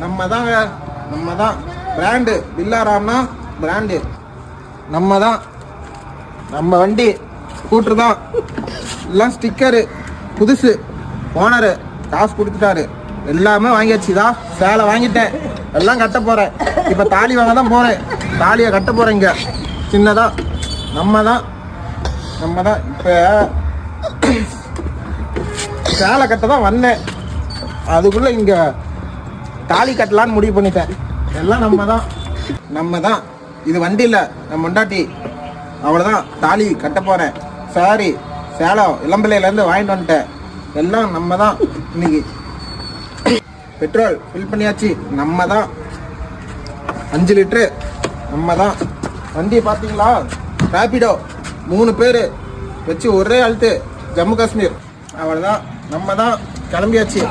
நம்ம தான் brand. பில்லாராம்னா brand. நம்ம வண்டி ஸ்கூட்டர் தான். எல்லாம் ஸ்டிக்கரு புதுசு. ஓனரு காசு கொடுத்துட்டாரு. எல்லாமே வாங்கியாச்சுதா. சேலை வாங்கிட்டேன். எல்லாம் கட்ட போகிறேன். இப்போ தாலி வாங்க தான் போகிறேன். தாலியை கட்ட போகிறேன். இங்கே சின்னதாக நம்ம தான் இப்போ சேலை கட்ட தான் வந்தேன். அதுக்குள்ளே இங்கே தாலி கட்டலான்னு முடிவு பண்ணிட்டேன். எல்லாம் நம்ம தான். இது வண்டி இல்லை, நம்ம பொண்டாட்டி. அவ்வளோதான். தாலி கட்ட போகிறேன். சாரி, சேலம் இளம்பிள்ளையிலேருந்து வாங்கிட்டு வந்துட்டேன். எல்லாம் நம்ம தான். இன்னைக்கு பெட்ரோல் ஃபில் பண்ணியாச்சு. நம்ம தான். 5 லிட்ரு நம்ம தான். வண்டி பார்த்தீங்களா? ராபிடோ 3 பேர் வச்சு ஒரே அழுத்து. ஜம்மு காஷ்மீர். அவ்வளோதான். நம்ம தான். கிளம்பியாச்சு.